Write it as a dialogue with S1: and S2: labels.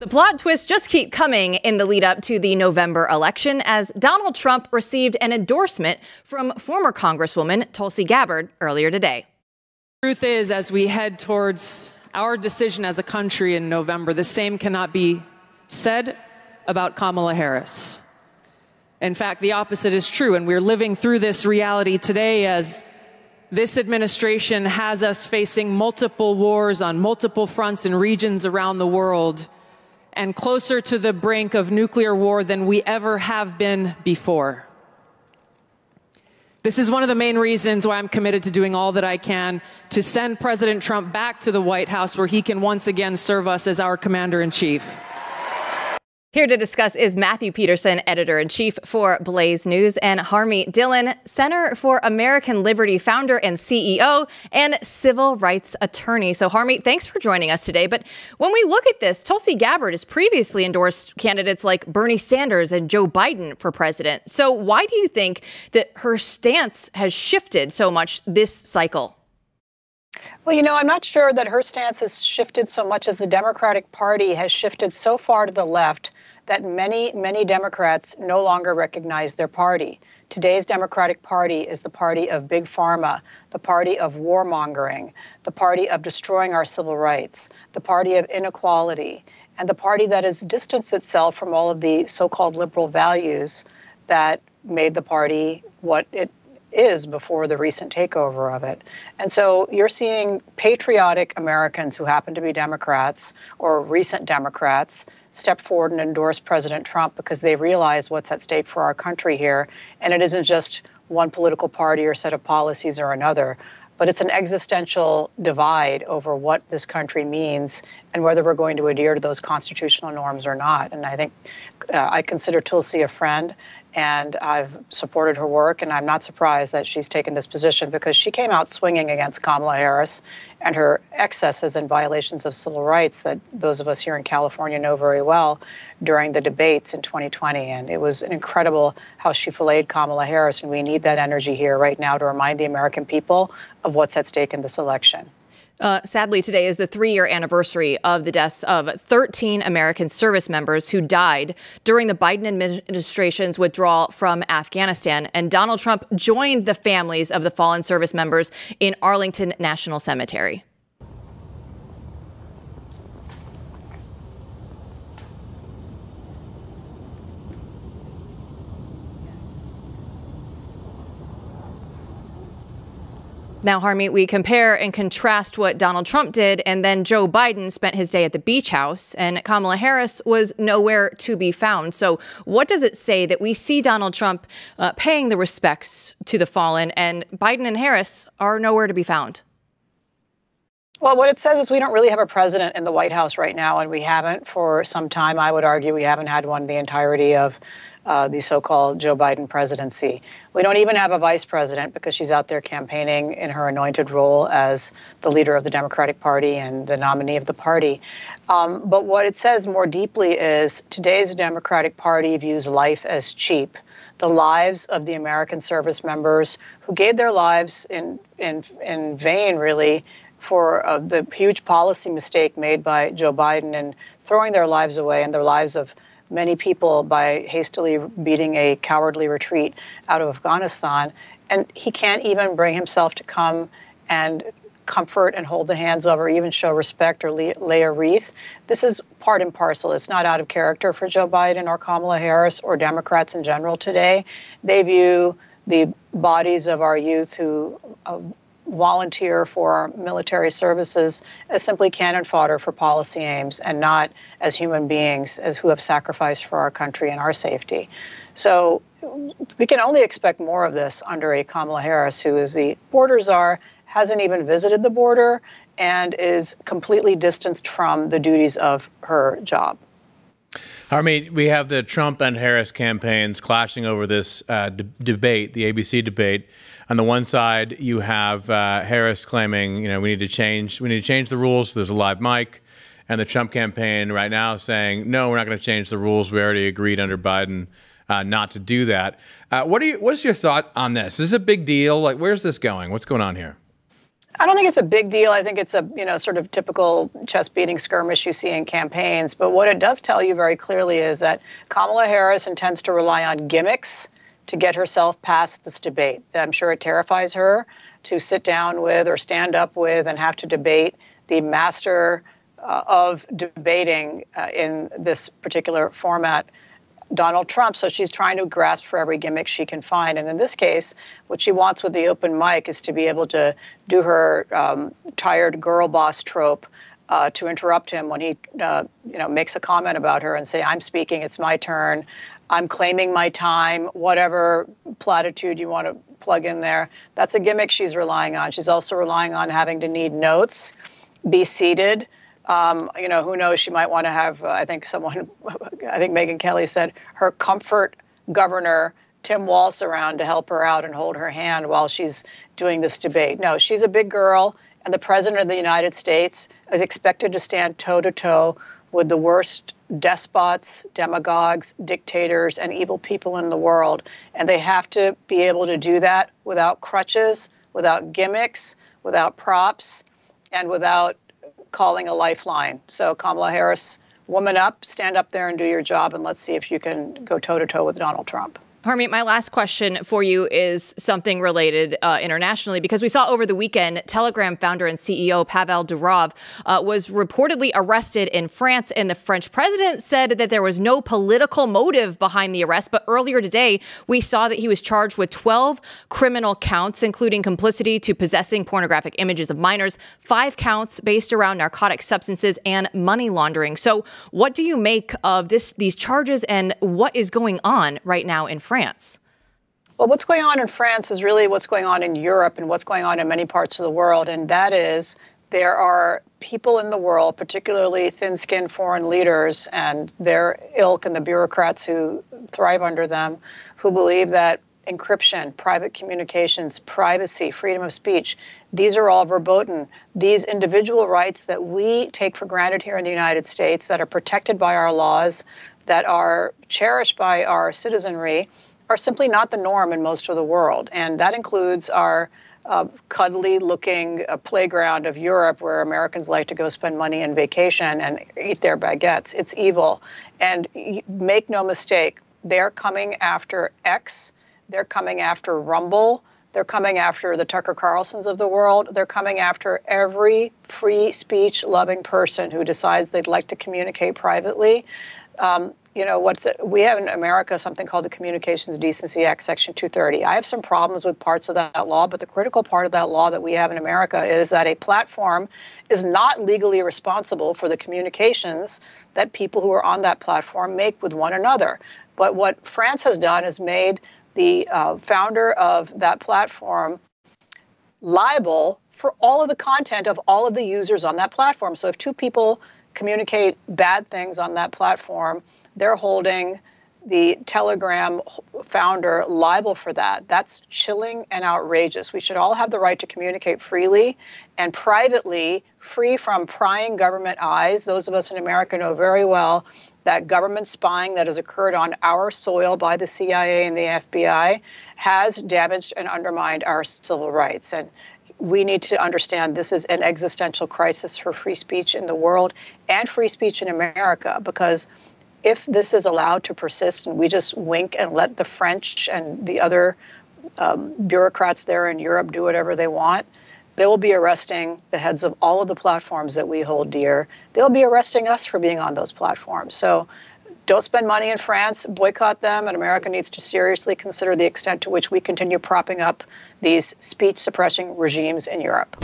S1: The plot twists just keep coming in the lead up to the November election as Donald Trump received an endorsement from former Congresswoman Tulsi Gabbard earlier today.
S2: Truth is, as we head towards our decision as a country in November, the same cannot be said about Kamala Harris. In fact, the opposite is true, and we're living through this reality today as this administration has us facing multiple wars on multiple fronts and regions around the world, and closer to the brink of nuclear war than we ever have been before. This is one of the main reasons why I'm committed to doing all that I can to send President Trump back to the White House, where he can once again serve us as our commander-in-chief.
S1: Here to discuss is Matthew Peterson, editor-in-chief for Blaze News, and Harmeet Dillon, Center for American Liberty founder and CEO and civil rights attorney. So Harmeet, thanks for joining us today. But when we look at this, Tulsi Gabbard has previously endorsed candidates like Bernie Sanders and Joe Biden for president. So why do you think that her stance has shifted so much this cycle?
S3: Well, I'm not sure that her stance has shifted so much as the Democratic Party has shifted so far to the left that many, many Democrats no longer recognize their party. Today's Democratic Party is the party of big pharma, the party of warmongering, the party of destroying our civil rights, the party of inequality, and the party that has distanced itself from all of the so-called liberal values that made the party what it is before the recent takeover of it. And so you're seeing patriotic Americans who happen to be Democrats or recent Democrats step forward and endorse President Trump because they realize what's at stake for our country here. And it isn't just one political party or set of policies or another, but it's an existential divide over what this country means and whether we're going to adhere to those constitutional norms or not. And I think I consider Tulsi a friend, and I've supported her work, and I'm not surprised that she's taken this position because she came out swinging against Kamala Harris and her excesses and violations of civil rights that those of us here in California know very well during the debates in 2020. And it was incredible how she filleted Kamala Harris, and we need that energy here right now to remind the American people of what's at stake in this election.
S1: Sadly, today is the 3-year anniversary of the deaths of 13 American service members who died during the Biden administration's withdrawal from Afghanistan. And Donald Trump joined the families of the fallen service members in Arlington National Cemetery. Now, Harmeet, we compare and contrast what Donald Trump did, and then Joe Biden spent his day at the beach house, and Kamala Harris was nowhere to be found. So what does it say that we see Donald Trump paying the respects to the fallen, and Biden and Harris are nowhere to be found?
S3: Well, what it says is we don't really have a president in the White House right now, and we haven't for some time. I would argue we haven't had one the entirety of the so-called Joe Biden presidency. We don't even have a vice president because she's out there campaigning in her anointed role as the leader of the Democratic Party and the nominee of the party. But what it says more deeply is today's Democratic Party views life as cheap. The lives of the American service members who gave their lives in vain, really, for the huge policy mistake made by Joe Biden and throwing their lives away and the lives of many people by hastily beating a cowardly retreat out of Afghanistan. And he can't even bring himself to come and comfort and hold the hands of or even show respect or lay a wreath. This is part and parcel. It's not out of character for Joe Biden or Kamala Harris or Democrats in general today. They view the bodies of our youth who volunteer for our military services as simply cannon fodder for policy aims and not as human beings who have sacrificed for our country and our safety. So we can only expect more of this under a Kamala Harris, who is the border czar, hasn't even visited the border, and is completely distanced from the duties of her job.
S4: Harmeet, we have the Trump and Harris campaigns clashing over this debate, the ABC debate. On the one side, you have Harris claiming, we need to change the rules. There's a live mic, and the Trump campaign right now saying, no, we're not going to change the rules. We already agreed under Biden not to do that. What's your thought on this? Is this a big deal? Like, where's this going? What's going on here?
S3: I don't think it's a big deal. I think it's a, sort of typical chest beating skirmish you see in campaigns. But what it does tell you very clearly is that Kamala Harris intends to rely on gimmicks to get herself past this debate. I'm sure it terrifies her to sit down with or stand up with and have to debate the master of debating in this particular format, Donald Trump. So she's trying to grasp for every gimmick she can find. And in this case, what she wants with the open mic is to be able to do her tired girl boss trope to interrupt him when he, makes a comment about her and say, I'm speaking, it's my turn, I'm claiming my time, whatever platitude you want to plug in there. That's a gimmick she's relying on. She's also relying on having to need notes, be seated. Who knows? She might want to have, I think Megyn Kelly said, her comfort governor, Tim Walz, around to help her out and hold her hand while she's doing this debate. No, she's a big girl, and the president of the United States is expected to stand toe-to-toe with the worst despots, demagogues, dictators, and evil people in the world. And they have to be able to do that without crutches, without gimmicks, without props, and without calling a lifeline. So Kamala Harris, woman up, stand up there and do your job, and let's see if you can go toe-to-toe with Donald Trump.
S1: Harmeet, my last question for you is something related internationally, because we saw over the weekend Telegram founder and CEO Pavel Durov was reportedly arrested in France, and the French president said that there was no political motive behind the arrest. But earlier today, we saw that he was charged with 12 criminal counts, including complicity to possessing pornographic images of minors, 5 counts based around narcotic substances and money laundering. So what do you make of these charges, and what is going on right now in France?
S3: Well, what's going on in France is really what's going on in Europe and what's going on in many parts of the world. And that is, there are people in the world, particularly thin-skinned foreign leaders and their ilk and the bureaucrats who thrive under them, who believe that encryption, private communications, privacy, freedom of speech, these are all verboten. These individual rights that we take for granted here in the United States, that are protected by our laws, that are cherished by our citizenry, are simply not the norm in most of the world. And that includes our cuddly-looking playground of Europe, where Americans like to go spend money and vacation and eat their baguettes. It's evil. And make no mistake, they're coming after X. They're coming after Rumble. They're coming after the Tucker Carlsons of the world. They're coming after every free speech loving person who decides they'd like to communicate privately. We have in America something called the Communications Decency Act, Section 230. I have some problems with parts of that law, but the critical part of that law that we have in America is that a platform is not legally responsible for the communications that people who are on that platform make with one another. But what France has done is made the founder of that platform liable for all of the content of all of the users on that platform. So if 2 people communicate bad things on that platform, they're holding the Telegram founder liable for that. That's chilling and outrageous. We should all have the right to communicate freely and privately, free from prying government eyes. Those of us in America know very well that government spying that has occurred on our soil by the CIA and the FBI has damaged and undermined our civil rights. And we need to understand this is an existential crisis for free speech in the world and free speech in America, because if this is allowed to persist and we just wink and let the French and the other bureaucrats there in Europe do whatever they want, they will be arresting the heads of all of the platforms that we hold dear. They'll be arresting us for being on those platforms. So don't spend money in France, boycott them, and America needs to seriously consider the extent to which we continue propping up these speech-suppressing regimes in Europe.